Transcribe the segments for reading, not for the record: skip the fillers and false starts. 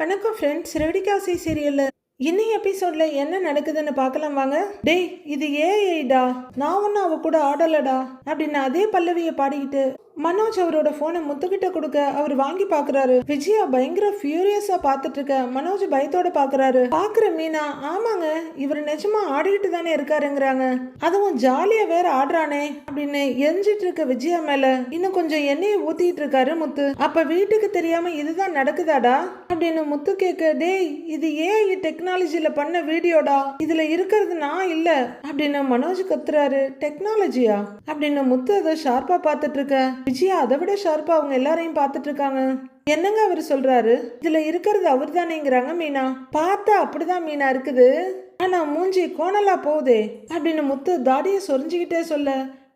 வணக்கம் ஃப்ரெண்ட்ஸ். ரெவடிகாசி சீரியல்ல இன்னைக்கு எபிசோட்ல என்ன நடக்குதுன்னு பார்க்கலாம் வாங்க. டேய், இது ஏஐடா, நான் ஒன்னும் அவ கூட ஆடலடா அப்படின்னு அதே பல்லவியை பாடிக்கிட்டு மனோஜ் அவரோட போனை முத்துக்கிட்ட கொடுக்க அவர் வாங்கி பாக்குறாரு. விஜயா பயங்கர ஃபியூரியஸா பாத்துட்டு இருக்க மனோஜ் பயத்தோட பாக்குறாரு. பாக்குற மீனா, ஆமாங்க இவர் நிஜமா ஆடிக்கிட்டு தானே இருக்காருங்கிறாங்க, அதுவும் ஜாலியா வேற ஆடுறானே அப்படின்னு எரிஞ்சிட்டு இருக்க விஜயா மேல இன்னும் கொஞ்சம் எண்ணெயை ஊத்திட்டு இருக்காரு முத்து. அப்ப வீட்டுக்கு தெரியாம இதுதான் நடக்குதாடா அப்படின்னு முத்து கேட்க, டேய் இது ஏஐ டெக்னாலஜில பண்ண வீடியோடா, இதுல இருக்கிறது நான் இல்ல அப்படின்னு மனோஜ் கத்துறாரு. டெக்னாலஜியா அப்படின்னு முத்து அதை ஷார்ப்பா பாத்துட்டு இருக்க விஜயா அதை விட ஷார்ப்பா அவங்க எல்லாரையும் பார்த்துட்டு இருக்காங்க. என்னங்க அவர் சொல்றாரு, இதுல இருக்கிறது அவர் தானேங்கிறாங்க மீனா. பார்த்தா அப்படிதான் மீனா இருக்குது, ஆனா மூஞ்சி கோணலா போகுதே அப்படின்னு முத்து தாடியை சொரிஞ்சுக்கிட்டே சொல்ல,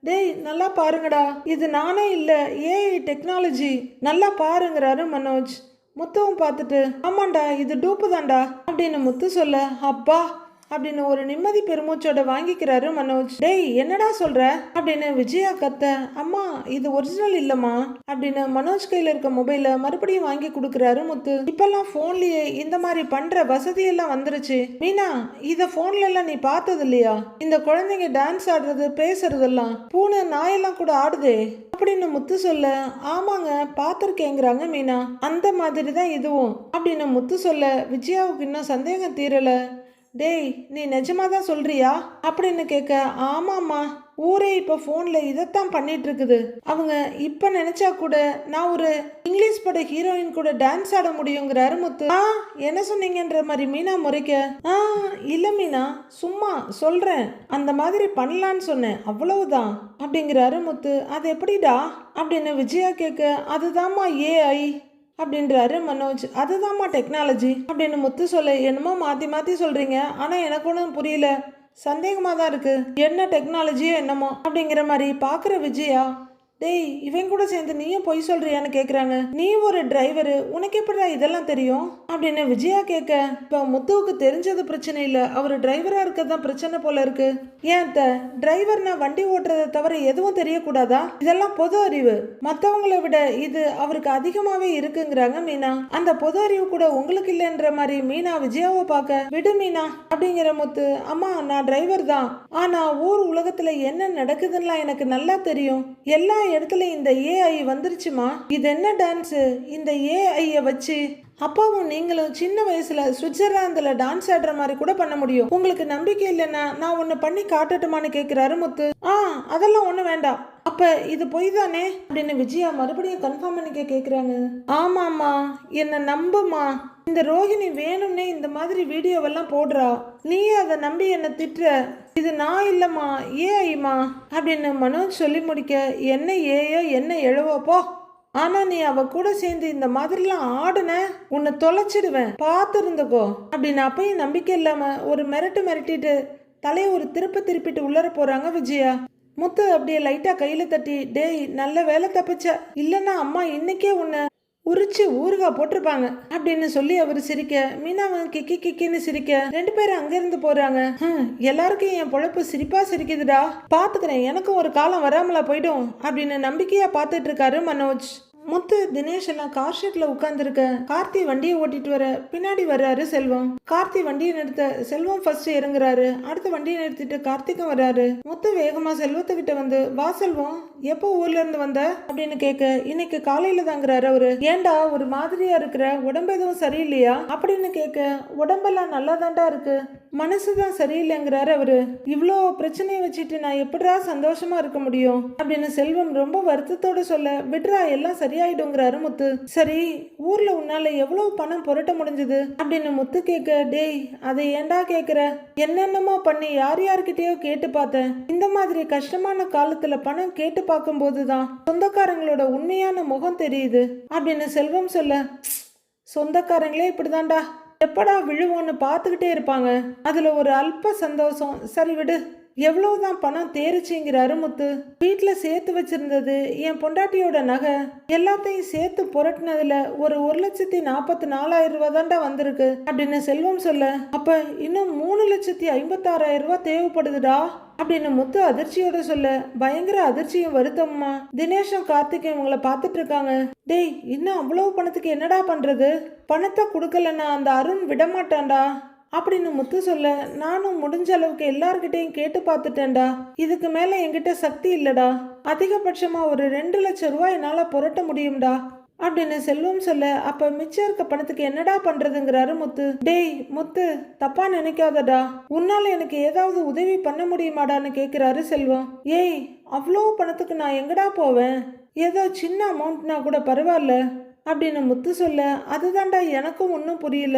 டேய் நல்லா பாருங்கடா, இது நானே இல்ல ஏஐ டெக்னாலஜி, நல்லா பாருங்கிறாரு மனோஜ். முத்துவும் பார்த்துட்டு, ஆமாண்டா இது டூப்பு தான்டா அப்படின்னு முத்து சொல்ல, அப்பா அப்படின்னு ஒரு நிம்மதி பெருமூச்சோட வாங்கிக்கிறாரு மனோஜ். டேய் என்னடா சொல்ற அப்படின்னு விஜயா கத்த, அம்மா இது ஒரிஜினல் இல்லம்மா அப்படின்னு மனோஜ் கையில இருக்க மொபைல மறுபடியும் வாங்கி கொடுக்கறாரு முத்து. இப்பெல்லாம் போன்லயே இந்த மாதிரி பண்ற வசதி எல்லாம் வந்துருச்சு மீனா, இத போன்ல எல்லாம் நீ பார்த்தது இல்லையா? இந்த குழந்தைங்க டான்ஸ் ஆடுறது பேசுறதெல்லாம் பூனை நாயெல்லாம் கூட ஆடுதே அப்படின்னு முத்து சொல்ல, ஆமாங்க பாத்திருக்கேங்கிறாங்க மீனா. அந்த மாதிரி தான் இதுவும் அப்படின்னு முத்து சொல்ல விஜயாவுக்கு இன்னும் சந்தேகம் தீரல. டேய் நீ நிஜமா தான் சொல்றியா அப்படின்னு கேட்க, ஆமாம்மா ஊரே இப்போ ஃபோனில் இதைத்தான் பண்ணிட்டு இருக்குது. அவங்க இப்போ நினைச்சா கூட நான் ஒரு இங்கிலீஷ் பட ஹீரோயின் கூட டான்ஸ் ஆட முடியுங்கிறாரு முத்து. என்ன சொன்னீங்கன்ற மாதிரி மீனா முறைக்க, இல்லை மீனா சும்மா சொல்றேன், அந்த மாதிரி பண்ணலான்னு சொன்னேன் அவ்வளவுதான் அப்படிங்கிறாரு முத்து. அது எப்படிடா அப்படின்னு விஜயா கேட்க, அதுதாம்மா ஏஐ அப்படின்றாரு மனோஜ். அதுதான்மா டெக்னாலஜி அப்படின்னு முத்து சொல்ல, என்னமோ மாற்றி மாற்றி சொல்கிறீங்க, ஆனால் எனக்கு ஒன்றும் புரியல, சந்தேகமாக தான் இருக்குது, என்ன டெக்னாலஜியோ என்னமோ அப்படிங்கிற மாதிரி பார்க்குற விஜயா. டேய் இவன் கூட சேர்ந்து நீயும் பொய் சொல்றியான்னு கேட்குறாங்க. நீ ஒரு டிரைவரு, உனக்கு எப்படிடா இதெல்லாம் தெரியும் அப்படின்னு விஜயா கேட்க, இப்போ முத்துவுக்கு தெரிஞ்சது பிரச்சனை இல்லை, அவர் டிரைவராக இருக்கதான் பிரச்சனை போல இருக்கு. ஏன் டிரைவர்னா வண்டி ஓட்டுறதை தவிர எதுவும் தெரியக்கூடாதா? இதெல்லாம் பொது அறிவு, மற்றவங்களை விட இது அவருக்கு அதிகமாகவே இருக்குங்கிறாங்க மீனா. அந்த பொது அறிவு கூட உங்களுக்கு இல்லைன்ற மாதிரி மீனா விஜயாவை பார்க்க, விடு மீனா அப்படிங்கிற முத்து, அம்மா நான் டிரைவர் தான், ஆனால் ஊர் உலகத்தில் என்ன நடக்குதுன்னா எனக்கு நல்லா தெரியும், எல்லா இடத்துல இந்த ஏஐ வந்துருச்சுமா, இது என்ன டான்ஸ், இந்த ஏஐயை வச்சு அப்பாவும் நீங்களும் சின்ன வயசுல சுவிட்சர்லாந்துல டான்ஸ் ஆடுற மாதிரி கூட பண்ண முடியும், உங்களுக்கு நம்பிக்கை இல்லைன்னா நான் ஒன்னு பண்ணி காட்டட்டுமான்னு கேட்கிறாரு முத்து. அதெல்லாம் ஒண்ணு வேண்டாம், அப்ப இது பொய் தானே அப்படின்னு விஜயா மறுபடியும் கன்ஃபார்ம் பண்ணிக்க கேக்குறாங்க. ஆமாம்மா என்ன நம்புமா, இந்த ரோஹிணி வேணும்னே இந்த மாதிரி வீடியோவெல்லாம் போடுறா, நீ அதை நம்பி என்ன திட்டுற, இது நான் இல்லம்மா ஏஐமா அப்படின்னு மனோஜ் சொல்லி முடிக்க, என்ன ஏயோ என்ன எழுவோப்போ, ஆனா நீ அவ கூட சேர்ந்து இந்த மாதிரிலாம் ஆடுன உன்னை தொலைச்சிடுவேன் பார்த்து இருந்துக்கோ அப்படின்னு அப்பயும் நம்பிக்கை இல்லாம ஒரு மிரட்டிட்டு தலையை ஒரு திருப்பிட்டு உள்ளர போறாங்க விஜயா. முத்து அப்படியே லைட்டா கையில தட்டி, டேய் நல்ல வேலை தப்பிச்ச, இல்லைன்னா அம்மா இன்னைக்கே உன்னை உரிச்சு ஊறுகாய் போட்டிருப்பாங்க அப்படின்னு சொல்லி அவர் சிரிக்க, மீனாவும் கிக்கி கிக்கின்னு சிரிக்க, ரெண்டு பேரும் அங்கிருந்து போறாங்க. எல்லாருக்கும் என் பொழப்பு சிரிப்பா சிரிக்குதுடா, பாத்துக்கிறேன் எனக்கும் ஒரு காலம் வராமலா போயிடும் அப்படின்னு நம்பிக்கையா பாத்துட்டு இருக்காரு மனோஜ். முத்து தினேஷ் எல்லாம் கார் ஷெட்ல உட்கார்ந்துருக்க கார்த்தி வண்டியை ஓட்டிட்டு வர பின்னாடி வர்றாரு செல்வம். கார்த்தி வண்டியை நிறுத்த செல்வம் ஃபர்ஸ்ட் இறங்குறாரு, அடுத்த வண்டியை நிறுத்திட்டு கார்த்திக்கும் வர்றாரு. முத்து வேகமா செல்வத்தை கிட்ட வந்து, வா செல்வம் எப்போ ஊர்ல இருந்து வந்த அப்படின்னு கேட்க, இன்னைக்கு காலையில தாங்கிறாரு அவரு. ஏண்டா ஒரு மாதிரியா இருக்கிற, உடம்பு எதுவும் சரியில்லையா அப்படின்னு கேட்க, உடம்பெல்லாம் நல்லா தாண்டா இருக்கு, மனசுதான் சரியில்லைங்கிறாரு அவரு. இவ்வளோ பிரச்சனையை வச்சுட்டு நான் எப்படிடா சந்தோஷமா இருக்க முடியும் அப்படின்னு செல்வம் ரொம்ப வருத்தத்தோட சொல்ல, விட்ரா எல்லாம் சரியாயிடுங்கிறாரு முத்து. சரி ஊர்ல உன்னால எவ்வளவு பணம் புரட்ட முடிஞ்சது அப்படின்னு முத்து கேட்க, டேய் அதை ஏண்டா கேக்குற, என்னென்னமோ பண்ணி யார்கிட்டயோ கேட்டு பார்த்தேன், இந்த மாதிரி கஷ்டமான காலத்துல பணம் கேட்டு பார்க்கும் போதுதான் சொந்தக்காரங்களோட உண்மையான முகம் தெரியுது அப்படின்னு செல்வம் சொல்ல, சொந்தக்காரங்களே இப்படிதான்டா எப்படா விழுவோன்னு பார்த்துக்கிட்டே இருப்பாங்க, அதுல ஒரு அல்ப சந்தோஷம், சரி விடு, எவ்வளவுதான் பணம் தேரிச்சுங்கிறாரு முத்து. வீட்டுல சேர்த்து வச்சிருந்தது என் பொண்டாட்டியோட நகை எல்லாத்தையும் சேர்த்து புரட்டினதுல ஒரு 1,44,000 ரூபாய் தாண்டா வந்திருக்கு அப்படின்னு செல்வம் சொல்ல, அப்ப இன்னும் 3,56,000 ரூபாய் தேவைப்படுதுடா அப்படின்னு முத்து அதிர்ச்சியோட சொல்ல பயங்கர அதிர்ச்சியும் வருத்தம்மா. தினேஷும் கார்த்திக்கும் இவங்கள பார்த்துட்டு இருக்காங்க. டேய், இன்னும் அவ்வளவு பணத்துக்கு என்னடா பண்றது? பணத்தை கொடுக்கலன்னா அந்த அருண் விடமாட்டான்டா அப்படின்னு முத்து சொல்ல, நானும் முடிஞ்ச அளவுக்கு எல்லார்கிட்டையும் கேட்டு பார்த்துட்டேன்டா. இதுக்கு மேல என்கிட்ட சக்தி இல்லடா. அதிகபட்சமா ஒரு 2 லட்சம் ரூபாய் என்னால புரட்ட முடியும்டா அப்படின்னு செல்வம் சொல்ல, அப்ப மிச்சம் இருக்க பணத்துக்கு என்னடா பண்றதுங்கிறாரு முத்து. டேய் முத்து, தப்பா நினைக்காதடா, உன்னால எனக்கு ஏதாவது உதவி பண்ண முடியுமாடான்னு கேக்குறாரு செல்வம். ஏய், அவ்வளோ பணத்துக்கு நான் எங்கடா போவேன்? ஏதோ சின்ன அமௌண்ட்னா கூட பரவாயில்ல அப்படின்னு முத்து சொல்ல, அதுதான்டா எனக்கும் ஒன்றும் புரியல.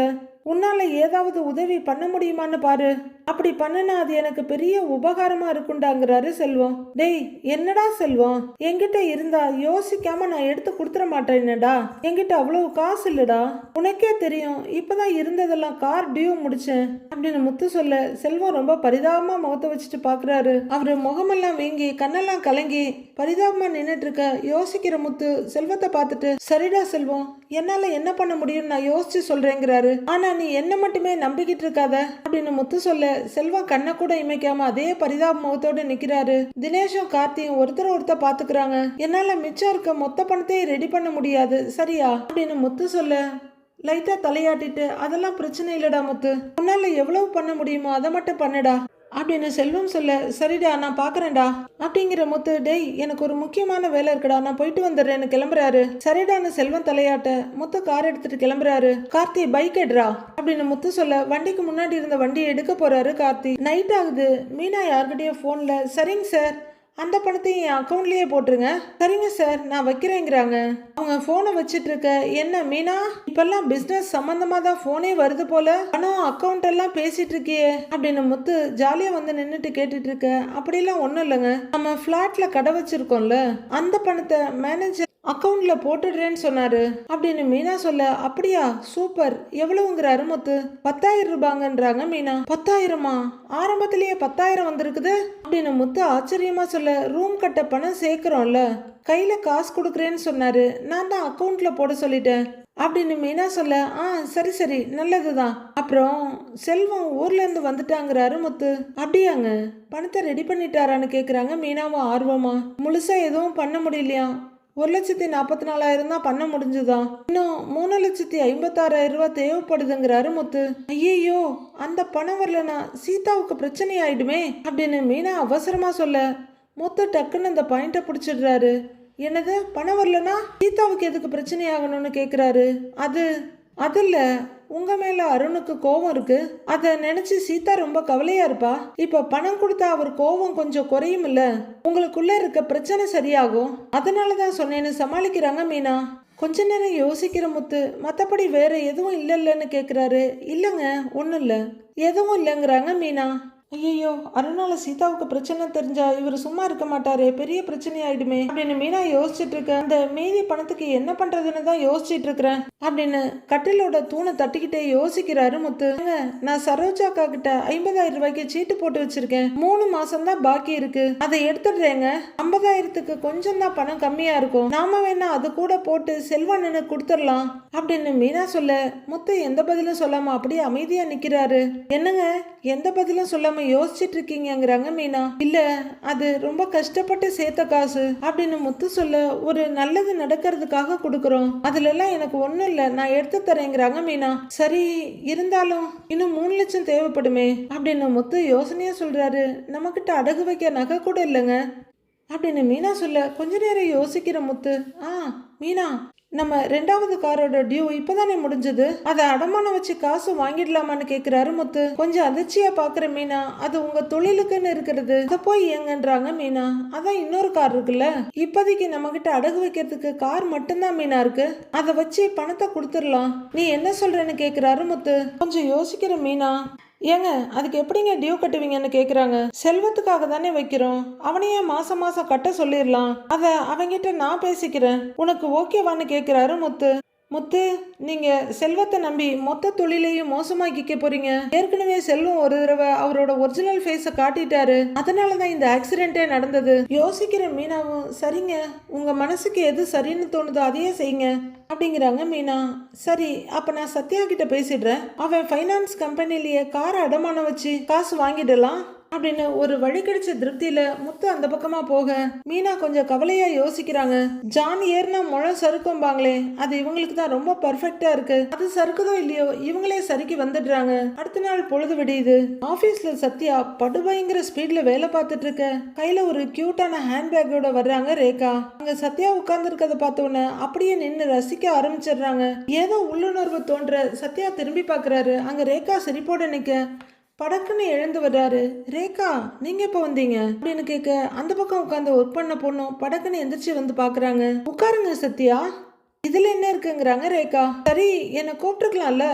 உன்னால ஏதாவது உதவி பண்ண முடியுமான்னு பாரு. அப்படி பண்ணுனா அது எனக்கு பெரிய உபகாரமா இருக்குண்டாங்கிறாரு செல்வம். டேய், என்னடா செல்வம், என்கிட்ட இருந்தா யோசிக்காம நான் எடுத்து கொடுத்துட மாட்டேனேடா. என்கிட்ட அவ்வளவு காசு இல்லடா. உனக்கே தெரியும், இப்பதான் இருந்ததெல்லாம் கார் டியூ முடிச்சேன் அப்படின்னு முத்து சொல்ல, செல்வம் ரொம்ப பரிதாபமா முகத்தை வச்சுட்டு பாக்குறாரு. அவரு முகமெல்லாம் வீங்கி கண்ணெல்லாம் கலங்கி பரிதாபமா நின்னுட்டு இருக்க யோசிக்கிற முத்து செல்வத்தை பார்த்துட்டு, சரிடா செல்வம், என்னால என்ன பண்ண முடியும் நான் யோசிச்சு சொல்றேங்கிறாரு. ஆனா நீ என்ன மட்டுமே நம்பிக்கிட்டு இருக்காத அப்படின்னு முத்து சொல்ல, செல்வம் கண்ணை கூட இமைக்காம அதே பரிதாப முகத்தோட நிக்கிறாரு. தினேஷும் கார்த்தியும் ஒருத்தர் பாத்துக்கிறாங்க. என்னால மிச்சம் இருக்க மொத்த பணத்தையும் ரெடி பண்ண முடியாது, சரியா அப்படின்னு முத்து சொல்ல, லைட்டா தலையாட்டிட்டு, அதெல்லாம் பிரச்சனை இல்லடா முத்து, உன்னால எவ்வளவு பண்ண முடியுமோ அதை மட்டும் பண்ணுடா அப்படின்னு செல்வம் சொல்ல, சரிடா நான் பாக்குறேன்டா அப்படிங்கிற முத்து, டேய் எனக்கு ஒரு முக்கியமான வேலை இருக்குடா, நான் போயிட்டு வந்துடுறேன்னு கிளம்புறாரு. சரிடான்னு செல்வம் தலையாட்ட முத்து கார் எடுத்துட்டு கிளம்புறாரு. கார்த்தி, பைக் எடுறா அப்படின்னு முத்து சொல்ல, வண்டிக்கு முன்னாடி இருந்த வண்டியை எடுக்க போறாரு கார்த்தி. நைட் ஆகுது. மீனா யார்கிட்டயும் போன்ல, சரிங்க சார், அந்த பணத்தையும் என் அக்கௌண்ட்லயே போட்டுருங்க. சரிங்க சார், நான் வைக்கிறேங்கிறாங்க. அவங்க போனை வச்சிட்டு இருக்க, என்ன மீனா, இப்பெல்லாம் பிசினஸ் சம்பந்தமா தான் போனே வருது போல, பணம் அக்கௌண்ட் எல்லாம் பேசிட்டு இருக்கியே அப்படின்னு முத்து ஜாலியா வந்து நின்னுட்டு கேட்டுட்டு இருக்க. அப்படிலாம் ஒண்ணும் இல்லைங்க, நம்ம பிளாட்ல கடை வச்சிருக்கோம்ல, அந்த பணத்தை மேனேஜர் அக்கௌண்ட்ல போட்டுடுறேன்னு சொன்னாரு அப்படின்னு மீனா சொல்ல, அப்படியா, சூப்பர், எவ்வளவுங்கிறாரு முத்து. 10,000 ரூபாங்கன்றாங்க மீனா. 10,000மா? ஆரம்பத்திலேயே 10,000 வந்திருக்குது அப்படின்னு முத்து ஆச்சரியமா சொல்ல, ரூம் கட்ட பணம் சேர்க்கிறோம்ல, கையில காசு கொடுக்குறேன்னு சொன்னாரு, நான் தான் அக்கௌண்ட்ல போட சொல்லிட்டேன் அப்படின்னு மீனா சொல்ல, சரி சரி, நல்லதுதான். அப்புறம் செல்வம் ஊர்ல இருந்து வந்துட்டாங்கிறாரு முத்து. அப்படியாங்க, பணத்தை ரெடி பண்ணிட்டாரான்னு கேக்குறாங்க மீனாவும் ஆர்வமா. முழுசா எதுவும் பண்ண முடியலையா, 1,44,000 தான் பண்ண முடிஞ்சுதான், இன்னும் 3,56,000 ரூபாய் தேவைப்படுதுங்கிறாரு முத்து. ஐயோ, அந்த பணம் வரலனா சீதாவுக்கு பிரச்சனை ஆயிடுமே அப்படின்னு மீனா அவசரமா சொல்ல, முத்து டக்குன்னு அந்த பாயிண்ட பிடிச்சிடுறாரு. என்னது, பணம் வரலனா சீதாவுக்கு எதுக்கு பிரச்சனை ஆகணும்னு கேக்குறாரு. அது இல்ல, உங்க மேல அருணுக்கு கோபம் இருக்கு, அத நினைச்சு சீதா ரொம்ப கவலையா இருப்பா. இப்ப பணம் கொடுத்தா அவர் கோபம் கொஞ்சம் குறையும் இல்ல, உங்களுக்குள்ள இருக்க பிரச்சனை சரியாகும், அதனாலதான் சொன்னேன்னு சமாளிக்கிறாங்க மீனா. கொஞ்ச நேரம் யோசிக்கிற முத்து, மத்தபடி வேற எதுவும் இல்லைன்னு கேக்குறாரு. இல்லங்க, ஒண்ணும் இல்ல, எதுவும் இல்லைங்கிறாங்க மீனா. ஐயோ, அருணால சீதாவுக்கு பிரச்சனை தெரிஞ்சா இவர் சும்மா இருக்க மாட்டாரே, பெரிய பிரச்சனை ஆயிடுமே அப்படின்னு மீனா யோசிச்சுட்டு இருக்க. அந்த மீதி பணத்துக்கு என்ன பண்றதுன்னு தான் யோசிச்சுட்டு இருக்கிறேன் அப்படின்னு கட்டிலோட தூணை தட்டிக்கிட்டே யோசிக்கிறாரு முத்து. நான் சரோஜாக்கா கிட்ட 50,000 ரூபாய்க்கு சீட்டு போட்டு வச்சிருக்கேன், 3 மாசம் தான் பாக்கி இருக்கு, அதை எடுத்துடுறேங்க. 50,000க்கு கொஞ்சம் தான் பணம் கம்மியா இருக்கும், நாம வேணா அது கூட போட்டு செல்வண்ணனு கொடுத்துடலாம் அப்படின்னு மீனா சொல்ல, முத்து எந்த பதிலும் சொல்லாம அப்படியே அமைதியா நிக்கிறாரு. என்னங்க, எந்த பதிலும் சொல்லாம யோசிச்சுட்டு இருக்கீங்கிறாங்க மீனா. இல்ல, அது ரொம்ப கஷ்டப்பட்டு சேர்த்த காசு அப்படின்னு முத்து சொல்ல, ஒரு நல்லது நடக்கிறதுக்காக கொடுக்கறோம், அதுல எல்லாம் எனக்கு ஒண்ணும் இல்ல, நான் எடுத்து தரேங்கிறாங்க மீனா. சரி, இருந்தாலும் இன்னும் 3 லட்சம் தேவைப்படுமே அப்படின்னு முத்து யோசனையா சொல்றாரு. நம்மகிட்ட அடகு வைக்க நகை கூட இல்லைங்க அப்படின்னு மீனா சொல்ல, கொஞ்ச நேரம் யோசிக்கிற முத்து, மீனா, நம்ம 2வது காரோட டியூ இப்பதானே முடிஞ்சது, அதை அடமானம் வச்சு காசு வாங்கிடலாமான்னு கேக்குறாரு முத்து. கொஞ்சம் அதிர்ச்சியா பாக்குற மீனா, அது உங்க தொழிலுக்குன்னு இருக்கிறது, அதை போய் ஏங்கன்றாங்க மீனா. அதான் இன்னொரு கார் இருக்குல்ல, இப்போதைக்கு நம்ம கிட்ட அடகு வைக்கிறதுக்கு கார் மட்டும்தான் மீனா இருக்கு, அதை வச்சு பணத்தை கொடுத்துடலாம், நீ என்ன சொல்றேன்னு கேக்குறாரு முத்து. கொஞ்சம் யோசிக்கிற மீனா, ஏங்க அதுக்கு எப்படிங்க டியூ கட்டுவீங்கன்னு கேக்குறாங்க. செல்வத்துக்காக தானே வைக்கிறோம், அவனையே மாசம் மாசம் கட்ட சொல்லிடலாம், அத அவங்கிட்ட நான் பேசிக்கிறேன், உனக்கு ஓகேவான்னு கேக்குறாரு முத்து. முத்து, நீங்க செல்வத்தை நம்பி மொத்த தொழிலையும் மோசமாக்கிக்க போறீங்க. ஏற்கனவே செல்வம் ஒரு தடவை அவரோட ஒரிஜினல் ஃபேஸ காட்டிட்டாரு, அதனாலதான் இந்த ஆக்சிடென்டே நடந்தது. யோசிக்கிற மீனாவும், சரிங்க, உங்க மனசுக்கு எது சரின்னு தோணுதோ அதையே செய்யுங்க அப்படிங்கிறாங்க மீனா. சரி, அப்ப நான் சத்யா கிட்ட பேசிடுறேன், அவன் ஃபைனான்ஸ் கம்பெனிலேயே காரை அடமானம் வச்சு காசு வாங்கிடலாம் அப்படின்னு ஒரு வழி கிடைச்ச திருப்தியில முத்து அந்த பக்கமா போக மீனா கொஞ்சம் கவலையா யோசிக்கிறாங்க. ஜான் ஏறினா முழம் சறுக்கும்பாங்களே, அது இவங்களுக்கு தான் ரொம்ப பர்ஃபெக்டா இருக்கு. அது சறுக்குதோ இல்லையோ இவங்களே சறுக்கி வந்துடுறாங்க. அடுத்த நாள் பொழுது விடியுது. ஆபீஸ்ல சத்யா படுபயங்கர ஸ்பீட்ல வேலை பார்த்துட்டு இருக்க கையில ஒரு கியூட்டான ஹேண்ட்பேக்கோட வர்றாங்க ரேகா. அங்க சத்யா உட்கார்ந்து இருக்கதை பார்த்தோன்னே அப்படியே நின்று ரசிக்க ஆரம்பிச்சிடுறாங்க. ஏதோ உள்ளுணர்வு தோன்ற சத்யா திரும்பி பார்க்கறாரு. அங்க ரேகா சிரிப்போட நிக்க படக்குன்னு எழுந்து வர்றாரு. ரேகா, நீங்க எப்போ வந்தீங்க அப்படின்னு கேட்க அந்த பக்கம் உட்காந்து ஒர்க் பண்ண பொண்ணும் படக்குன்னு எந்திரிச்சு வந்து பாக்குறாங்க. உட்காருங்க சத்யா, இதுல என்ன இருக்குங்கிறாங்க ரேகா. சரி, என்னை கூப்பிட்டுருக்கலாம்ல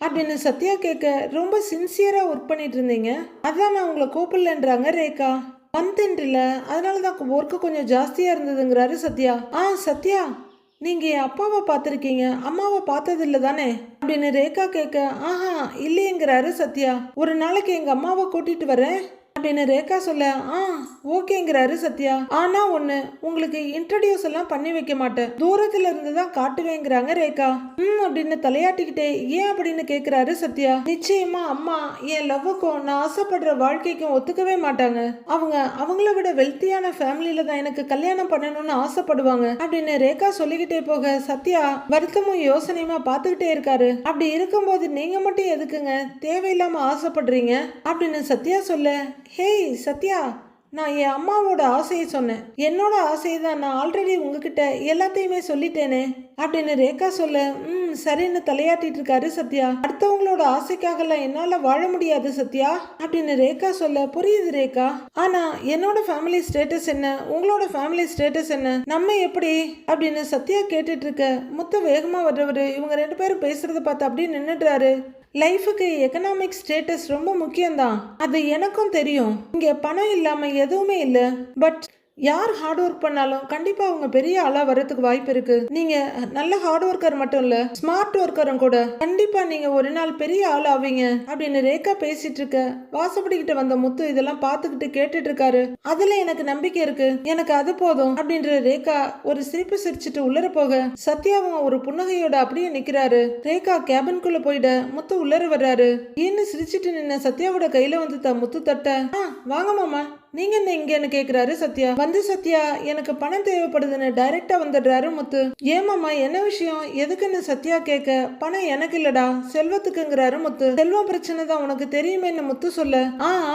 அப்படின்னு சத்யா கேட்க, ரொம்ப சின்சியரா ஒர்க் பண்ணிட்டு இருந்தீங்க, அதான் நான் உங்களை கூப்பிடலன்றாங்க ரேகா. மந்த்ல அதனாலதான் ஒர்க்கு கொஞ்சம் ஜாஸ்தியா இருந்ததுங்கிறாரு சத்யா. சத்யா, நீங்க என் அப்பாவை பார்த்துருக்கீங்க, அம்மாவை பார்த்தது இல்லை தானே அப்படின்னு ரேகா கேட்க, இல்லையேங்கிறாரு சத்யா. ஒரு நாளைக்கு எங்க அம்மாவை கூட்டிட்டு வரேன் அப்படின்னு ரேகா சொல்ல, ஓகேங்கிறாரு சத்யா. ஆனா ஒண்ணு, உங்களுக்கு இன்ட்ரடியூஸ் எல்லாம் பண்ணி வைக்க மாட்டேன், தூரத்துல இருந்து தான் காட்டுவேங்கிறாங்க ரேகா. அப்படின்னு தலையாட்டிக்கிட்டே ஏன் அப்படின்னு கேக்குறாரு சத்யா. நிச்சயமா அம்மா என் லவ்வுக்கும் நான் ஆசைப்படுற வாழ்க்கைக்கும் ஒத்துக்கவே மாட்டாங்க. அவங்கள விட வெல்த்தியான ஃபேமிலியில தான் எனக்கு கல்யாணம் பண்ணணும்னு ஆசைப்படுவாங்க அப்படின்னு ரேகா சொல்லிக்கிட்டே போக சத்யா வருத்தமும் யோசனையுமா பார்த்துக்கிட்டே இருக்காரு. அப்படி இருக்கும்போது நீங்க மட்டும் எதுக்குங்க தேவையில்லாம ஆசைப்படுறீங்க அப்படின்னு சத்யா சொல்ல, ஹேய் சத்யா, நான் என் அம்மாவோட ஆசையை சொன்னேன், என்னோட ஆசையை தான் நான் ஆல்ரெடி உங்ககிட்ட எல்லாத்தையுமே சொல்லிட்டேனே அப்படின்னு ரேகா சொல்ல, சரின்னு தலையாட்டிட்டு இருக்காரு சத்யா. அடுத்தவங்களோட ஆசைக்காகலாம் என்னால வாழ முடியாது சத்யா அப்படின்னு ரேகா சொல்ல, புரியுது ரேகா, ஆனா என்னோட ஃபேமிலி ஸ்டேட்டஸ் என்ன, உங்களோட ஃபேமிலி ஸ்டேட்டஸ் என்ன, நம்ம எப்படி அப்படின்னு சத்யா கேட்டுட்டு இருக்க முத்து வேகமா வர்றவரு இவங்க ரெண்டு பேரும் பேசுறத பார்த்து அப்படியே நின்னுடுறாரு. லைஃபுக்கு எக்கனாமிக் ஸ்டேட்டஸ் ரொம்ப முக்கியம்தான், அது எனக்கும் தெரியும். இங்க பணம் இல்லாம எதுவுமே இல்லை. பட் யார் ஹார்ட் ஒர்க் பண்ணாலும் கண்டிப்பா அவங்க பெரிய ஆளா வரதுக்கு வாய்ப்பு இருக்கு. நீங்க நல்ல ஹார்ட் ஒர்க்கர் மட்டும் இல்ல, ஸ்மார்ட் ஒர்க்கரும் கூட. கண்டிப்பா நீங்க ஒரு நாள் பெரிய ஆள் ஆவீங்க அப்படின்னு ரேகா பேசிட்டு இருக்க வாசப்படிக்கிட்ட வந்த முத்து இதெல்லாம் பார்த்துக்கிட்டு கேட்டுட்டு இருக்காரு. அதுல எனக்கு நம்பிக்கை இருக்கு, எனக்கு அது போதும் அப்படின்ற ரேகா ஒரு சிரிப்பு சிரிச்சுட்டு உள்ளர போக சத்யாவும் ஒரு புன்னகையோட அப்படியே நிக்கிறாரு. ரேகா கேபின்குள்ள போயிட முத்து உள்ளர வர்றாரு. ஏன்னு சிரிச்சிட்டு நின்ன சத்யாவோட கையில வந்து முத்து தட்ட, வாங்க மாமா, நீங்க என்ன இங்கன்னு கேக்குறாரு சத்யா. வந்து சத்யா, எனக்கு பணம் தேவைப்படுதுன்னு டைரக்டா வந்துடுறாரு முத்து. ஏமாமா என்ன விஷயம் எதுக்குன்னு சத்யா கேட்க, பணம் எனக்கு இல்லடா செல்வத்துக்குங்கிறாரு முத்து. செல்வம் பிரச்சனை தான் உனக்கு தெரியுமேன்னு முத்து சொல்ல,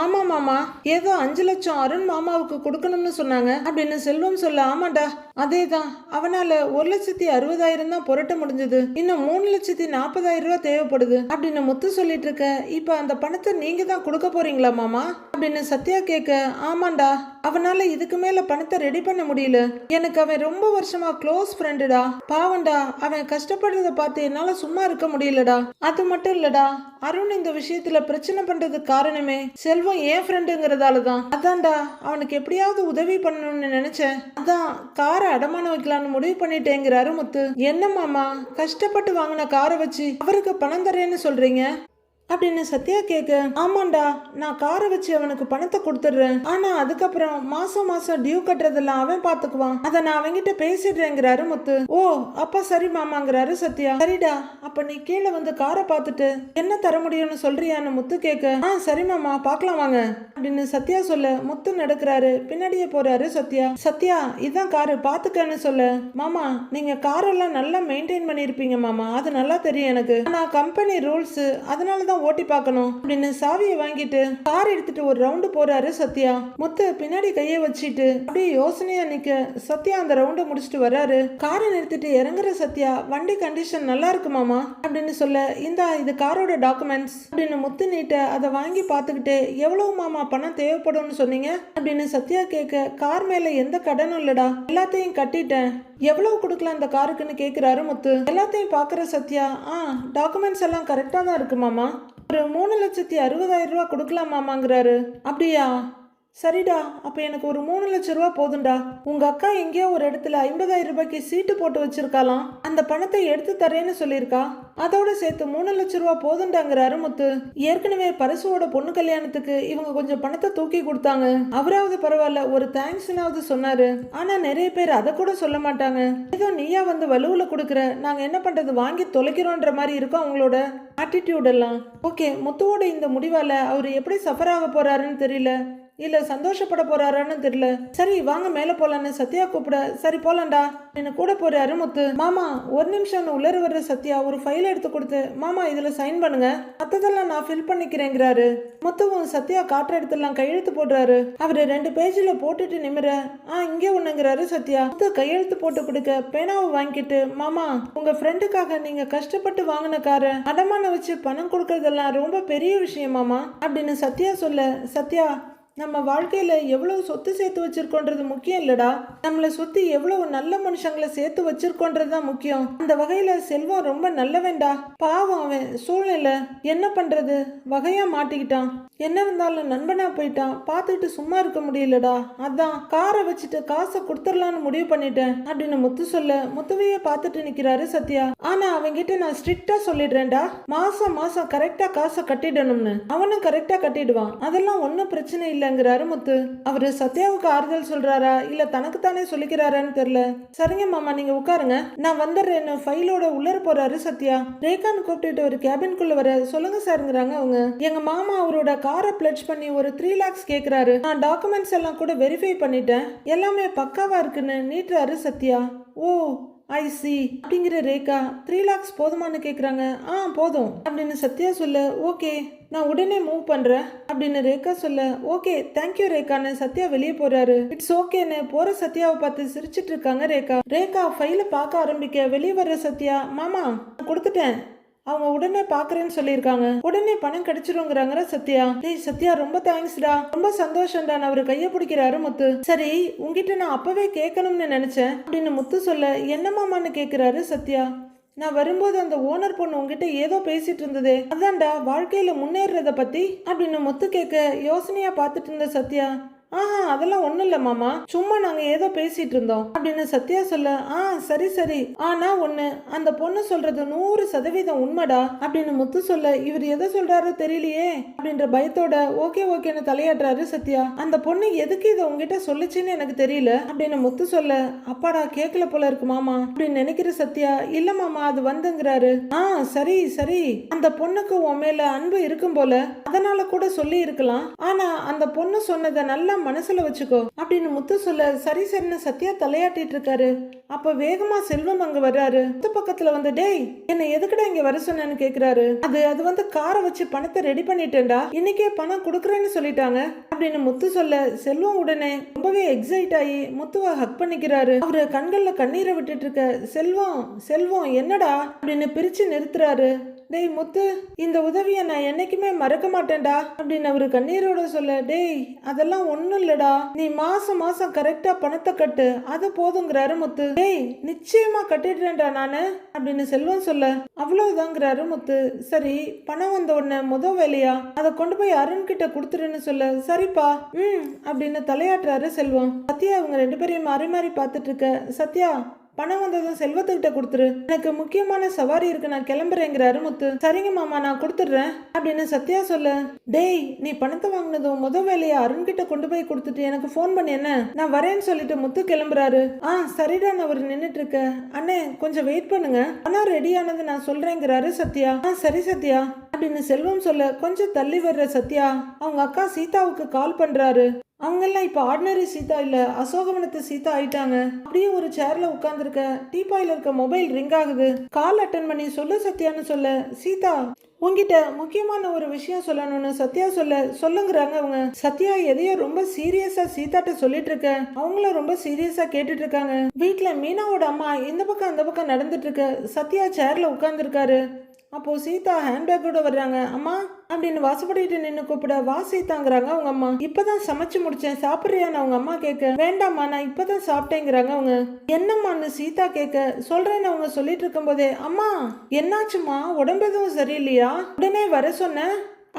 ஆமா மாமா, ஏதோ 5 லட்சம் அருண் மாமாவுக்கு கொடுக்கணும்னு சொன்னாங்க அப்படின்னு செல்வம் சொல்ல, ஆமாண்டா அதேதான், அவனால 1,60,60,000 தான் புரட்ட முடிஞ்சது, இன்னும் 3,40,000 ரூபாய் தேவைப்படுது அப்படின்னு முத்து சொல்லிட்டு இருக்க, இப்ப அந்த பணத்தை நீங்க தான் கொடுக்க போறீங்களா மாமா அப்படின்னு சத்யா கேட்க, ஆமாண்டா, அவனால இதுக்கு மேல பணத்தை ரெடி பண்ண முடியல, எனக்கு அவன் ரொம்ப வருஷமா க்ளோஸ் ஃப்ரெண்டுடா, பாவண்டா, அவன் கஷ்டப்படுறத பார்த்து என்னால சும்மா இருக்க முடியலடா. அது மட்டும் இல்லடா, அருண் இந்த விஷயத்துல பிரச்சனை பண்றதுக்கு காரணமே செல்வம் என் ஃப்ரெண்டுங்கிறதால தான். அதான்டா, அவனுக்கு எப்படியாவது உதவி பண்ணணும்னு நினைச்சேன், அதான் காரை அடமானம் வைக்கலான்னு முடிவு பண்ணிட்டேங்கிறாரு முத்து. என்ன மாமா, கஷ்டப்பட்டு வாங்கின காரை வச்சு அவருக்கு பணம் தரேன்னு சொல்றீங்க அப்படின்னு சத்யா கேட்க, ஆமாண்டா, நான் காரை வச்சு அவனுக்கு பணத்தை கொடுத்துடுறேன், ஆனா அதுக்கப்புறம் மாசம் மாசம் டியூ கட்டுறதெல்லாம் அவன் பாத்துக்குவான், அதை நான் அவன்கிட்ட பேசிடுறேங்கிறாரு முத்து. ஓ அப்ப சரி மாமாங்கிறாரு சத்யா. சரிடா, அப்ப நீ கீழே வந்து காரை பார்த்துட்டு என்ன தர முடியும்னு சொல்றியான்னு முத்து கேட்க, சரி மாமா பாக்கலாம் வாங்க அப்படின்னு சத்யா சொல்ல முத்து நடக்கிறாரு. பின்னாடியே போறாரு சத்யா. சத்யா, இதான் காரு பாத்துக்கன்னு சொல்ல, மாமா நீங்க காரெல்லாம் நல்லா மெயின்டைன் பண்ணிருப்பீங்க மாமா, அது நல்லா தெரியும் எனக்கு, ஆனா கம்பெனி ரூல்ஸ், அதனாலதான் ஓட்டி பார்க்கணும் அப்படின்னு சாவியை வாங்கிட்டு கார் எடுத்துட்டு ஒரு ரவுண்டு போறாரு சத்யா. முத்து பின்னாடி கைய வச்சுட்டு அப்படியே யோசனையா நிக்க சத்யா அந்த ரவுண்டை முடிச்சுட்டு வர்றாரு. காரை நிறுத்திட்டு இறங்குற சத்யா, வண்டி கண்டிஷன் நல்லா இருக்கு மாமா அப்படின்னு சொல்ல, இந்தா இது காரோட டாக்குமெண்ட்ஸ் அப்படின்னு முத்து நீட்ட அதை வாங்கி பார்த்துக்கிட்டு, எவ்வளவு மாமா பணம் தேவைப்படும்னு சொன்னீங்க அப்படின்னு சத்யா கேட்க, கார் மேல எந்த கடனும் இல்லடா, எல்லாத்தையும் கட்டிட்டேன், எவ்வளவு கொடுக்கலாம் இந்த காருக்குன்னு கேக்குறாரு முத்து. எல்லாத்தையும் பாக்குற சத்யா, டாக்குமெண்ட்ஸ் எல்லாம் கரெக்டா தான் இருக்கு மாமா, ஒரு 3,60,60,000 ரூபாய் கொடுக்கலாம் மாமாங்கிறாரு. அப்படியா, சரிடா, அப்ப எனக்கு ஒரு 3 லட்சம் ரூபா போதும்டா. உங்க அக்கா எங்கேயோ ஒரு இடத்துல 50,000 ரூபாய்க்கு சீட்டு போட்டு வச்சிருக்காளாம். அந்த பணத்தை எடுத்து தரேன்னு சொல்லியிருக்கா. அதோட சேர்த்து 3 லட்சம் ரூபா போதுண்டாங்கிறாரு முத்து. ஏற்கனவே பரசுவோட பொண்ணு கல்யாணத்துக்கு இவங்க கொஞ்சம் பணத்தை தூக்கி கொடுத்தாங்க. அவராவது பரவாயில்ல, ஒரு தேங்க்ஸ்னாவது சொன்னாரு. ஆனா நிறைய பேர் அதை கூட சொல்ல மாட்டாங்க. ஏதோ நீயா வந்து வலுவுல கொடுக்குற, நாங்க என்ன பண்றது, வாங்கி தொலைக்கிறோன்ற மாதிரி இருக்கும் அவங்களோட ஆட்டிடியூட் எல்லாம். ஓகே, முத்துவோட இந்த முடிவால அவர் எப்படி சஃபர் ஆக போறாருன்னு தெரியல, இல்ல சந்தோஷப்பட போறாரான்னு தெரியல. சரி வாங்க மேல போலான்னு சத்யா கூப்பிட, சரி போலாம்டா என்ன கூட போறாரு முத்து. மாமா ஒரு நிமிஷம் உள்ளர வர்ற சத்யா ஒரு ஃபைல் எடுத்து கொடுத்து, மாமா இதுல சைன் பண்ணுங்க, மத்ததெல்லாம் நான் ஃபில் பண்ணிக்கிறேங்கிறாரு. முத்துவும் சத்யா காட்டுற இடத்தெல்லாம் கையெழுத்து போடுறாரு. அவரு 2 பேஜ்ல போட்டுட்டு நிமிர, இங்கே ஒண்ணுங்கிறாரு சத்யா. முத்து கையெழுத்து போட்டு கொடுக்க பேனாவை வாங்கிட்டு, மாமா உங்க ஃப்ரெண்டுக்காக நீங்க கஷ்டப்பட்டு வாங்கின காரை அடமான வச்சு பணம் கொடுக்கறதெல்லாம் ரொம்ப பெரிய விஷயம் மாமா அப்படின்னு சத்யா சொல்ல, சத்யா நம்ம வாழ்க்கையில எவ்வளவு சொத்து சேர்த்து வச்சிருக்கோன்றது முக்கியம் இல்லடா, நம்மளை சுத்தி எவ்வளவு நல்ல மனுஷங்களை சேர்த்து வச்சிருக்கோன்றது தான் முக்கியம். அந்த வகையில செல்வம் ரொம்ப நல்லவன்டா. பாவம் அவன் சூழ்நிலை என்ன பண்றது, வகையா மாட்டிக்கிட்டான். என்ன இருந்தாலும் நண்பனா போயிட்டான், பார்த்துட்டு சும்மா இருக்க முடியலடா. அதான் காரை வச்சுட்டு காசை கொடுத்துடலான்னு முடிவு பண்ணிட்டேன் அப்படின்னு முத்து சொல்ல, முத்துவையே பார்த்துட்டு நிக்கிறாரு சத்யா. ஆனா அவங்கிட்ட நான் ஸ்ட்ரிக்டா சொல்லிடுறேன்டா, மாசம் மாசம் கரெக்டா காசை கட்டிடணும்னு. அவனும் கரெக்டா கட்டிடுவான், அதெல்லாம் ஒன்னும் பிரச்சனை இல்லைங்கிறாரு முத்து. அவரு சத்யாவுக்கு ஆறுதல் சொல்றாரா இல்ல தனக்கு தானே சொல்லிக்கிறாரான்னு தெரியல. சரிங்க மாமா நீங்க உட்காருங்க, நான் வந்துடுறேன்னு ஃபைலோட உள்ளர போறாரு சத்யா. ரேகான்னு கூப்பிட்டு ஒரு கேபின்குள்ள வர, சொல்லுங்க சாருங்கிறாங்க அவங்க. எங்க மாமா அவரோட காரை பிளட்ஜ் பண்ணி ஒரு 3 lakhs கேக்குறாரு. நான் டாக்குமெண்ட்ஸ் எல்லாம் கூட வெரிஃபை பண்ணிட்டேன், எல்லாமே பக்காவா இருக்குன்னு நீட்டுறாரு சத்யா. ஓ ஐ சி அப்படிங்கிற ரேகா 3 lakhs போதுமானு கேக்குறாங்க. போதும் அப்படின்னு சத்யா சொல்ல, ஓகே நான் உடனே மூவ் பண்றேன் அப்படின்னு ரேகா சொல்ல, ஓகே தேங்க்யூ ரேகான்னு சத்யா வெளியே போறாரு. இட்ஸ் ஓகேன்னு போற சத்யாவை பார்த்து சிரிச்சிட்டு இருக்காங்க ரேகா. ரேகா ஃபைல பார்க்க ஆரம்பிக்க வெளியே வர்ற சத்யா, மாமா கொடுத்துட்டேன், அவங்க உடனே பாக்குறேன்னு சொல்லியிருக்காங்க, உடனே பணம் கிடைச்சிருங்கிறாங்க சத்யா. டேய் சத்யா ரொம்ப தேங்க்ஸ்டா, ரொம்ப சந்தோஷம்டா. அவரு கைய பிடிக்கிறாரு முத்து. சரி உங்ககிட்ட நான் அப்பவே கேட்கணும்னு நினைச்சேன் அப்படின்னு முத்து சொல்ல, என்ன மாமான்னு கேக்குறாரு சத்யா. நான் வரும்போது அந்த ஓனர் பொண்ணு உங்ககிட்ட ஏதோ பேசிட்டு இருந்ததே, அதான்டா வாழ்க்கையில முன்னேறத பத்தி அப்படின்னு முத்து கேட்க யோசனையா பார்த்துட்டு இருந்த சத்யா, அதெல்லாம் ஒண்ணும் இல்ல மாமா, சும்மா நாங்க ஏதோ பேசிட்டு இருந்தோம் அப்படின்னு சத்யா சொல்ல, சரி சரி, ஆனா ஒண்ணு, அந்த பொண்ணு சொல்றது 100% உண்மைடா அப்படின்னு முத்து சொல்ல, இவர் எதை சொல்றாரோ தெரியலையே அப்படின்ற பயத்தோட ஓகே ஓகேன்னு தலையாடுறாரு சத்யா. அந்த பொண்ணு எதுக்கு இதை உங்ககிட்ட சொல்லுச்சுன்னு எனக்கு தெரியல அப்படின்னு முத்து சொல்ல, அப்பாடா கேட்கல போல இருக்கு மாமா அப்படின்னு நினைக்கிற சத்யா, இல்ல மாமா அது வந்துங்கிறாரு. சரி சரி, அந்த பொண்ணுக்கு உன் மேல அன்பு இருக்கும் போல, அதனால கூட சொல்லி இருக்கலாம், ஆனா அந்த பொண்ணு சொன்னதை நல்லா மனசுல வச்சுக்கோ அப்படின்னு முத்து சொல்ல, சரி சரின்னு சத்யா தலையாட்டிட்டு இருக்காரு. அப்ப வேகமா செல்வம் அங்க வர்றாரு. முத்து பக்கத்துல வந்து, டேய் என்ன எதுக்குடா இங்க வர சொன்னு கேக்குறாரு. அது வந்து காரை வச்சு பணத்தை ரெடி பண்ணிட்டேன்டா, இன்னைக்கே பணம் கொடுக்குறேன்னு சொல்லிட்டாங்க அப்படின்னு முத்து சொல்ல, செல்வம் உடனே ரொம்பவே எக்ஸைட் ஆகி முத்துவை ஹக் பண்ணிக்கிறாரு. அவரு கண்கள்ல கண்ணீரை விட்டுட்டு இருக்க, செல்வம் செல்வம் என்னடா அப்படின்னு பிரிச்சு நிறுத்துறாரு. டேய் முத்து, இந்த உதவியை நான் என்னைக்குமே மறக்க மாட்டேன்டா அப்படின்னு அவரு கண்ணீரோட சொல்ல, டேய் அதெல்லாம் ஒண்ணும் இல்லடா, நீ மாசம் மாசம் கரெக்டா பணத்தை கட்டு, அது போதுங்கிறாரு முத்து. டேய் நிச்சயமா கட்டிடுறேன்டா நானு அப்படின்னு செல்வம் சொல்ல, அவ்வளவுதாங்கிறாரு முத்து. சரி பணம் வந்த உடனே வேலையா அதை கொண்டு போய் அருண் கிட்ட கொடுத்துருன்னு சொல்ல, சரிப்பா அப்படின்னு தலையாட்டுறாரு செல்வம். சத்யா அவங்க 2 பேரையும் மாறி மாறி பார்த்துட்டு இருக்க, சத்யா பணம் வந்ததும் செல்வத்துக்கிட்ட கொடுத்துரு, எனக்கு முக்கியமான சவாரி இருக்கு, நான் கிளம்புறேங்கிறாரு முத்து. சரிங்க மாமா நான் கொடுத்துடுறேன் அப்படின்னு சத்யா சொல்ல, டேய் நீ பணத்தை வாங்கினதும் வேலையை அருண் கிட்ட கொண்டு போய் கொடுத்துட்டு எனக்கு போன் பண்ணி என்ன, நான் வரேன்னு சொல்லிட்டு முத்து கிளம்புறாரு. சரிடான்னு அவர் நின்னுட்டு இருக்க, அண்ணே கொஞ்சம் வெயிட் பண்ணுங்க, பணம் ரெடி ஆனது நான் சொல்றேங்கிறாரு சத்யா. சரி சத்யா அப்படின்னு செல்வம் சொல்ல, கொஞ்சம் தள்ளி வர்ற சத்யா அவங்க அக்கா சீதாவுக்கு கால் பண்றாரு. அவங்கெல்லாம் இப்ப ஆர்டினரி சீதா இல்ல, அசோகவனத்து சீதா ஆயிட்டாங்க. அப்படியே ஒரு சேர்ல உட்கார்ந்துருக்க, டீபாயில இருக்க மொபைல் ரிங் ஆகுது. கால் அட்டன் பண்ணி சொல்லு சத்யான்னு சொல்ல, சீதா உங்ககிட்ட முக்கியமான ஒரு விஷயம் சொல்லணும்னு சத்யா சொல்லுங்கிறாங்க அவங்க. சத்யா எதையோ ரொம்ப சீரியஸா சீதாட்ட சொல்லிட்டு இருக்க, அவங்கள ரொம்ப சீரியஸா கேட்டுட்டு இருக்காங்க. வீட்டுல மீனாவோட அம்மா இந்த பக்கம் அந்த பக்கம் நடந்துட்டு இருக்க, சத்யா சேர்ல உட்கார்ந்துருக்காரு. அப்போ சீதா ஹேண்ட்பேக்கோட வர்றாங்க. அம்மா அப்படின்னு வாசப்படிட்டு நின்று கூப்பிட, வா சீதாங்கிறாங்க அவங்க அம்மா. இப்பதான் சமைச்சு முடிச்சேன், சாப்பிட்றியான்னு அவங்க அம்மா கேட்க, வேண்டாம்மா நான் இப்பதான் சாப்பிட்டேங்கிறாங்க அவங்க. என்னம்மான்னு சீதா கேட்க, சொல்றேன்னு அவங்க சொல்லிட்டு இருக்கும் போதே, அம்மா என்னாச்சுமா, உடம்பு எதுவும் சரியில்லையா, உடனே வர சொன்ன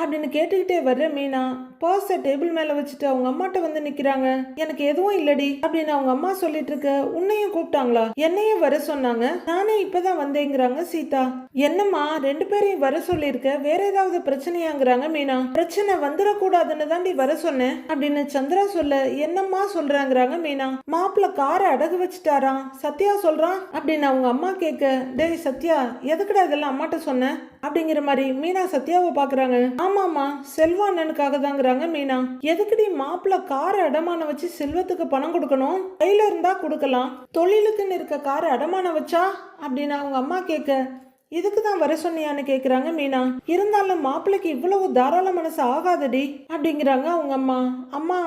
அப்படின்னு கேட்டுக்கிட்டே வர்ற மீனா பர்ஸை டேபிள் மேல வச்சுட்டு அவங்க அம்மாட்ட வந்து நிக்கிறாங்க. எனக்கு எதுவும் இல்லடி அப்படின்னு அவங்க அம்மா சொல்லிட்டு இருக்க, உன்னையும் கூப்பிட்டாங்களா? என்னையும் வர சொன்னாங்க, நானே இப்பதான் வந்தேங்கிறாங்க சீதா. என்னம்மா 2 பேரையும் வர சொல்லியிருக்க, வேற ஏதாவது பிரச்சனையாங்கிறாங்க மீனா. பிரச்சனை வந்துடக்கூடாதுன்னு தாண்டி வர சொன்னேன் அப்படின்னு சந்திரா சொல்ல, என்னம்மா சொல்றாங்கிறாங்க மீனா. மாப்பிள்ள காரை அடகு வச்சுட்டாராம் சத்யா சொல்றான் அப்படின்னு அவங்க அம்மா கேட்க, டேய் சத்யா எதுக்குடா இதெல்லாம் அம்மாட்ட சொன்ன அப்படிங்கிற மாதிரி மீனா சத்யாவை பாக்குறாங்க. ஆமாமா செல்வானனுக்காக தாங்கிறாங்க மீனா. எதுக்குடி மாப்பிள்ள காரை அடமானம் வச்சு செல்வத்துக்கு பணம் கொடுக்கணும்? கையில இருந்தா கொடுக்கலாம், தொழிலுக்குன்னு இருக்க காரை அடமானம் வச்சா அப்படின்னு அவங்க அம்மா கேட்க, இதுக்கு தான் வர சொன்னியான்னு கேக்குறாங்க மீனா. இருந்தாலும் மாப்பிள்ளைக்கு இவ்வளவு தாராள மனசு ஆகாதடி அப்படிங்கிறாங்க அவங்க அம்மா. அம்மா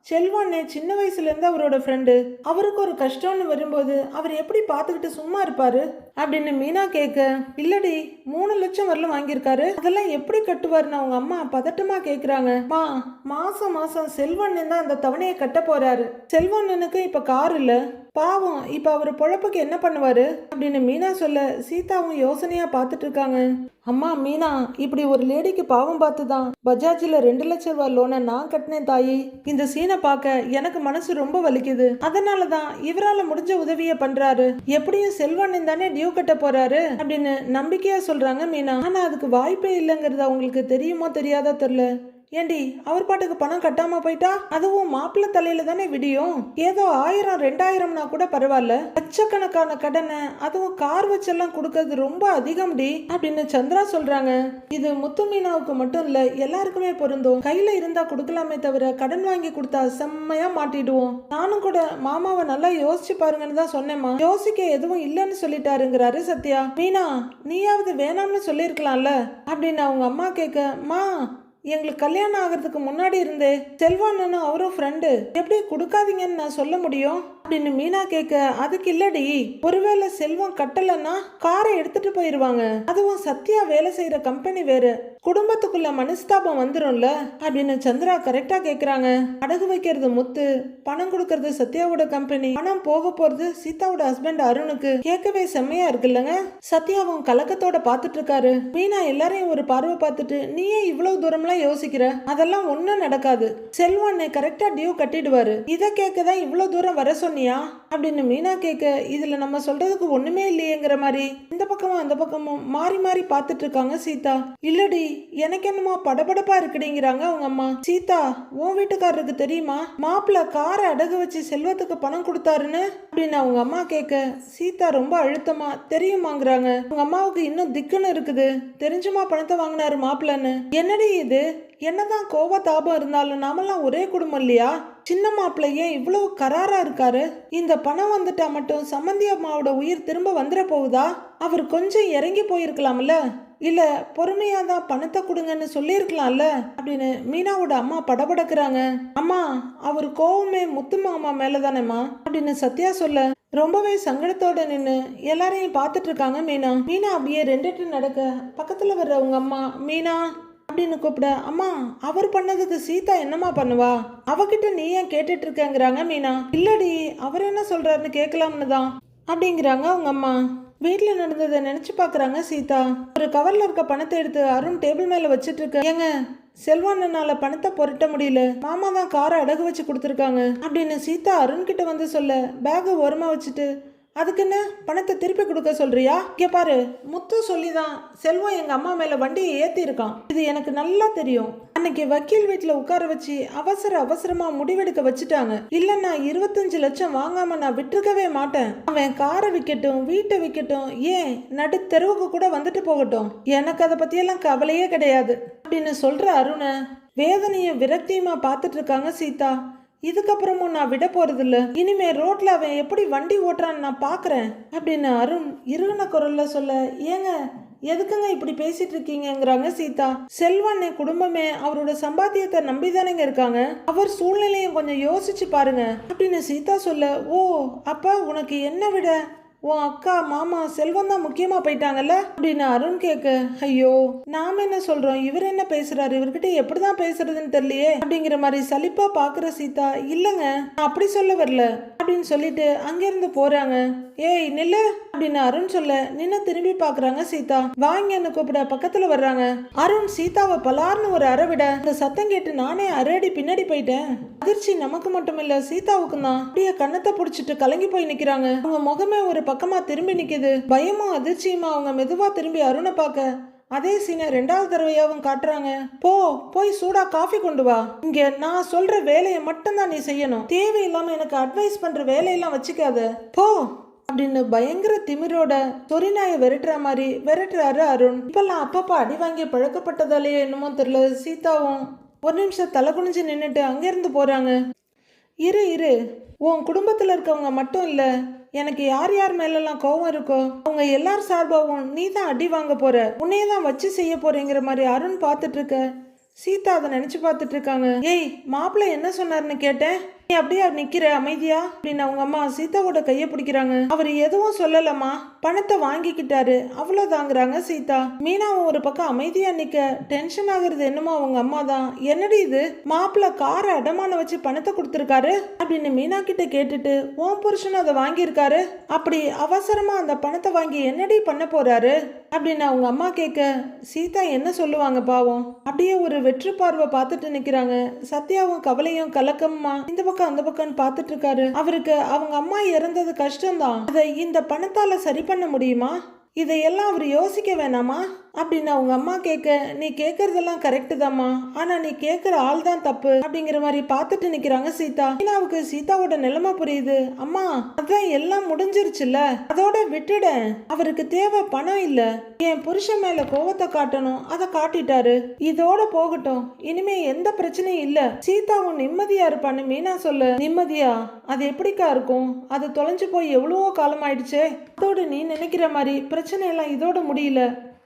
செல்வானே சின்ன வயசுல இருந்து அவரோட ஃப்ரெண்டு, அவருக்கு ஒரு கஷ்டம்னு வரும்போது அவர் எப்படி பார்த்துக்கிட்டு சும்மா இருப்பாரு அப்படின்னு மீனா கேட்க, இல்லடி 3 லட்சம் வரலும் வாங்கியிருக்காரு, அதெல்லாம் எப்படி கட்டுவாருன்னு அவங்க அம்மா பதட்டமா கேக்குறாங்க. மாசம் மாசம் செல்வண்ணன் தான் அந்த தவணையை கட்ட போறாரு. செல்வண்ணனுக்கு இப்ப கார் இல்ல, பாவம் இப்ப அவர் பொழப்புக்கு என்ன பண்ணுவாரு அப்படின்னு மீனா சொல்ல, சீதாவும் யோசனையா பார்த்துட்டு இருக்காங்க. அம்மா மீனா, இப்படி ஒரு லேடிக்கு பாவம் பார்த்துதான் பஜாஜ்ல 2 லட்சம் ரூபாய் லோனை நான் கட்டினேன் தாயி. இந்த சீனை பார்க்க எனக்கு மனசு ரொம்ப வலிக்குது. அதனாலதான் இவரால முடிஞ்ச உதவியை பண்றாரு. எப்படியும் செல்வண்ணன் தானே டியூ கட்ட போறாரு அப்படின்னு நம்பிக்கையா சொல்றாங்க மீனா. ஆனா அதுக்கு வாய்ப்பே இல்லைங்கிறது அவங்களுக்கு தெரியுமோ தெரியாதா தெரியல. ஏண்டி அவர் பாட்டுக்கு பணம் கட்டாம போயிட்டா, அதுவும் மாப்பிள்ளை தலையில தானே விடியும். ஏதோ 1000 2000னா கூட பரவாயில்ல, லட்சக்கணக்கான கடனை அதுவும் கார் வச்செல்லாம் கொடுக்கறது ரொம்ப அதிகம்டி அப்படின்னு சந்திரா சொல்றாங்க. இது முத்து மீனாவுக்கு மட்டும் இல்ல, எல்லாருக்குமே பொருந்தும். கையில இருந்தா கொடுக்கலாமே தவிர கடன் வாங்கி கொடுத்தா செம்மையா மாட்டிடுவோம். நானும் கூட மாமாவை நல்லா யோசிச்சு பாருங்கன்னு தான் சொன்னேம்மா. யோசிக்க எதுவும் இல்லைன்னு சொல்லிட்டாருங்கிறாரு சத்யா. மீனா நீயாவது வேணாம்னு சொல்லியிருக்கலாம்ல அப்படின்னு அவங்க அம்மா கேட்க, மா எங்களுக்கு கல்யாணம் ஆகிறதுக்கு முன்னாடி இருந்தே செல்வானனும் அவரும் ஃப்ரெண்டு, எப்படி கொடுக்காதீங்கன்னு நான் சொல்ல முடியும் அப்படின்னு மீனா கேட்க, அதுக்கு இல்லடி, ஒருவேளை செல்வம் கட்டலன்னா காரை எடுத்துட்டு போயிருவாங்க. அதுவும் சத்யா வேலை செய்யற கம்பெனி வேற, குடும்பத்துக்குள்ள மனஸ்தாபம் வந்துரும்ல அப்படின்னு சந்திரா கரெக்டா கேக்குறாங்க. அடகு வைக்கிறது முத்து, பணம் கொடுக்கறது சத்யாவோட கம்பெனி, பணம் போக போறது சீதாவோட ஹஸ்பண்ட் அருணுக்கு. கேட்கவே செம்மையா இருக்குல்லங்க. சத்யாவும் கலக்கத்தோட பாத்துட்டு இருக்காரு. மீனா எல்லாரையும் ஒரு பார்வை பார்த்துட்டு, நீயே இவ்வளவு தூரம்லாம் யோசிக்கிற, அதெல்லாம் ஒன்னும் நடக்காது, செல்வண்ணே கரெக்டா டியூ கட்டிடுவாரு. இதை கேட்கதான் இவ்வளவு தூரம் வர சொன்னியா அப்படின்னு மீனா கேட்க, இதுல நம்ம சொல்றதுக்கு ஒண்ணுமே இல்லையேங்கிற மாதிரி இந்த பக்கமும் அந்த பக்கமும் மாறி மாறி பார்த்துட்டு இருக்காங்க சீதா. இல்லடி எனக்கு என்னமோ படபடப்பா இருக்குடிங்கிறாங்க அவங்க அம்மா. சீதா உன் வீட்டுக்காரருக்கு தெரியுமா மாப்பிள்ள காரை அடகு வச்சு செல்வத்துக்கு பணம் கொடுத்தாருன்னு அப்படின்னு அவங்க அம்மா கேட்க, சீதா ரொம்ப அழுத்தமா தெரியுமாங்கிறாங்க. அவங்க அம்மாவுக்கு இன்னும் திக்குன்னு இருக்குது. தெரிஞ்சுமா பணத்தை வாங்கினாரு மாப்பிள்ளன்னு. என்னடி இது, என்னதான் கோவ தாபம் இருந்தாலும் நாமெல்லாம் ஒரே குடும்பம் இல்லையா? சின்ன மாப்பிள்ளை ஏன் இவ்வளவு கராரா இருக்காரு? இந்த பணம் வந்துட்டா மட்டும் சம்மந்தி அம்மாவோட உயிர் திரும்ப வந்துட போகுதா? அவர் கொஞ்சம் இறங்கி போயிருக்கலாம்ல, இல்ல பொறுமையா தான் பணத்தை கொடுங்கன்னு சொல்லியிருக்கலாம்ல அப்படின்னு மீனாவோட அம்மா படபடக்குறாங்க. அம்மா அவர் கோவமே முத்து மாமா மேலதானேம்மா அப்படின்னு சத்யா சொல்ல, ரொம்பவே சங்கடத்தோட நின்று எல்லாரையும் பார்த்துட்டு இருக்காங்க மீனா. மீனா அப்படியே 2 நடக்க பக்கத்துல வர்ற உங்க அம்மா மீனா அப்படின்னு கூப்பிட, அம்மா அவர் பண்ணதுக்கு சீதா என்னமா பண்ணுவா, அவகிட்ட நீ ஏன் கேட்டுட்டு இருக்கங்கிறாங்க மீனா. இல்லடி அவர் என்ன சொல்றாருன்னு கேட்கலாம்னு தான் அப்படிங்கிறாங்க அவங்க அம்மா. வீட்டுல நடந்ததை நினைச்சு பாக்குறாங்க சீதா. ஒரு கவர்ல இருக்க பணத்தை எடுத்து அருண் டேபிள் மேல வச்சிட்டு இருக்க, ஏங்க செல்வானனால பணத்தை புரட்ட முடியல, மாமா தான் காரை அடகு வச்சு கொடுத்துருக்காங்க அப்படின்னு சீதா அருண் கிட்ட வந்து சொல்ல, பேக ஓரமா வச்சுட்டு, அதுக்குன்னு பணத்தை திருப்பி கொடுக்க சொல்றியா? இங்க பாரு, முத்து சொல்லிதான் செல்வம் எங்க அம்மா மேல வண்டியை ஏத்தி இருக்கான், இது எனக்கு நல்லா தெரியும். அன்னைக்கு வக்கீல் வீட்டுல உட்கார வச்சு அவசரமா முடிவெடுக்க வச்சுட்டாங்க. இல்லன்னா 25 லட்சம் வாங்காம நான் விட்டுருக்கவே மாட்டேன். அவன் காரை விற்கட்டும், வீட்டை விற்கட்டும், ஏன் நடு தெருவுக்கு கூட வந்துட்டு போகட்டும், எனக்கு அதை பத்தியெல்லாம் கவலையே கிடையாது அப்படின்னு சொல்ற அருண வேதனையும் விரக்தியுமா பார்த்துட்டு இருக்காங்க சீதா. இதுக்கப்புறமும் நான் விட போறதில்ல, இனிமே ரோட்ல அவன் எப்படி வண்டி ஓட்டுறான்னு நான் பாக்குறேன் அப்படின்னு அருண் இறுகின குரல்ல சொல்ல, ஏங்க எதுக்குங்க இப்படி பேசிட்டு இருக்கீங்கிறாங்க சீதா. செல்வண்ணே குடும்பமே அவரோட சம்பாத்தியத்தை நம்பிதானேங்க இருக்காங்க, அவர் சூழ்நிலையும் கொஞ்சம் யோசிச்சு பாருங்க அப்படின்னு சீதா சொல்ல, ஓ அப்ப உனக்கு என்ன விட உன் அக்கா மாமா செல்வம் தான் முக்கியமா போயிட்டாங்கல்ல அப்படின்னு அருண் கேட்க, ஐயோ நாம என்ன சொல்றோம், இவர் என்ன பேசுறாரு, இவர்கிட்ட எப்படிதான் பேசுறதுன்னு தெரியலையே அப்படிங்கிற மாதிரி சலிப்பா பாக்குற சீதா, இல்லங்க நான் அப்படி சொல்ல வரல அப்படின்னு சொல்லிட்டு அங்கிருந்து போறாங்க. ஏய் நில்லு அப்படின்னு அருண் சொல்ல நின்னு திரும்பி பாக்குறாங்க சீதா. வாங்கன்னு கூப்பிட பக்கத்துல வர்றாங்க. அருண் சீதாவை பலார்னு ஒரு அரை விட அந்த சத்தம் கேட்டு நானே அரடி பின்னாடி போயிட்டேன். அதிர்ச்சி நமக்கு மட்டும் இல்ல சீதாவுக்கும் தான். அப்படியே கண்ணத்தை புடிச்சிட்டு கலங்கி போய் நிக்கிறாங்க. அவங்க முகமே ஒரு பக்கமா திரும்பி நிக்குது. பயமும் அதிர்ச்சியுமா அவங்க மெதுவா திரும்பி அருணை பார்க்க அதே சீனை 2வது தடவையாவும் காட்டுறாங்க. போய் சூடா காஃபி கொண்டு வா. இங்க நான் சொல்ற வேலையை மட்டும்தான் நீ செய்யணும். தேவையில்லாம எனக்கு அட்வைஸ் பண்ற வேலையெல்லாம் வச்சுக்காத போ அப்படின்னு பயங்கர திமிரோட சொரிநாயை விரட்டுற மாதிரி விரட்டுறாரு அருண். இப்பெல்லாம் அப்பப்பா அடி வாங்கி பழக்கப்பட்டதாலேயே என்னமோ தெரியல சீதாவும் ஒரு நிமிஷம் தலை குனிஞ்சு நின்றுட்டு அங்கிருந்து போறாங்க. இரு உன் குடும்பத்துல இருக்கவங்க மட்டும் இல்ல, எனக்கு யார் யார் மேலெல்லாம் கோவம் இருக்கோ அவங்க எல்லார் சார்பாகவும் நீ தான் அடி வாங்க போற, உன்னையே தான் வச்சு செய்ய போறேங்கிற மாதிரி அருண் பார்த்துட்டு இருக்க. சீதா அதை நினைச்சு பார்த்துட்டு இருக்காங்க. ஏய் மாப்பிள்ளை என்ன சொன்னாருன்னு கேட்டேன், நீ அப்படியே நிக்கிற அமைதியா அப்படின்னு அவங்க அம்மா சீதாவோட கையை பிடிக்கிறாங்க. அவர் எதுவும் சொல்லலம்மா, பணத்தை வாங்கிக்கிட்டாரு அவ்வளவுதாங்கிறாங்க சீதா. மீனாவும் ஒரு பக்கம் அமைதியா நிக்க டென்ஷன் ஆகுறது என்னமோ அவங்க அம்மா தான். என்னடி இது, மாப்பிள்ளை காரை அடமான வச்சு பணத்தை கொடுத்துருக்காரு அப்படின்னு மீனா கிட்ட கேட்டுட்டு உன் புருஷனும் அதை வாங்கியிருக்காரு, அப்படி அவசரமா அந்த பணத்தை வாங்கி என்னடி பண்ண போறாரு அப்படின்னு அவங்க அம்மா கேட்க சீதா என்ன சொல்லுவாங்க பாவம். அப்படியே ஒரு வெற்று பார்வை பார்த்துட்டு நிக்கிறாங்க. சத்யாவும் கவலையும் கலக்கமா இந்த பக்கம் அந்த பக்கம் பார்த்துட்டு இருக்காரு. அவருக்கு அவங்க அம்மா இறந்தது கஷ்டம்தான், அதை இந்த பணத்தால சரி பண்ண முடியுமா, இதையெல்லாம் அவர் யோசிக்க வேணாமா அப்படின்னு அவங்க அம்மா கேட்க நீ கேட்கறதெல்லாம் கரெக்டு தாம்மா, ஆனா நீ கேட்கற ஆள் தான் தப்பு அப்படிங்கிற மாதிரி பார்த்துட்டு நிக்கிறாங்க சீதா. மீனாவுக்கு சீதாவோட நிலைமை புரியுது. அம்மா அதான் எல்லாம் முடிஞ்சிருச்சுல்ல, அதோட விட்டுட, அவருக்கு தேவை பணம் இல்ல, என் புருஷன் மேல கோவத்தை காட்டணும், அதை காட்டிட்டாரு, இதோட போகட்டும், இனிமே எந்த பிரச்சனையும் இல்ல, சீதாவும் நிம்மதியா இருப்பான்னு மீனா சொல்ல. நிம்மதியா அது எப்படிக்கா இருக்கும், அது தொலைஞ்சு போய் எவ்வளவோ காலம் ஆயிடுச்சே, அதோட நீ நினைக்கிற மாதிரி பிரச்சனை எல்லாம் இதோட முடியல,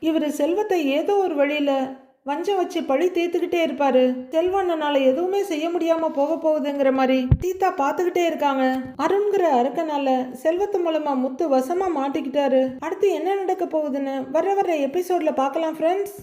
இவரு செல்வத்தை ஏதோ ஒரு வழியில வஞ்சம் வச்சு பழி தீர்த்துக்கிட்டே இருப்பாரு, செல்வண்ணனால எதுவுமே செய்ய முடியாம போக போகுதுங்கிற மாதிரி சீதா பார்த்துக்கிட்டே இருக்காங்க. அருண்கிற அரக்கனால செல்வத்து மூலமா முத்து வசமா மாட்டிக்கிட்டாரு. அடுத்து என்ன நடக்க போகுதுன்னு வர எபிசோட்ல பார்க்கலாம் ஃப்ரெண்ட்ஸ்.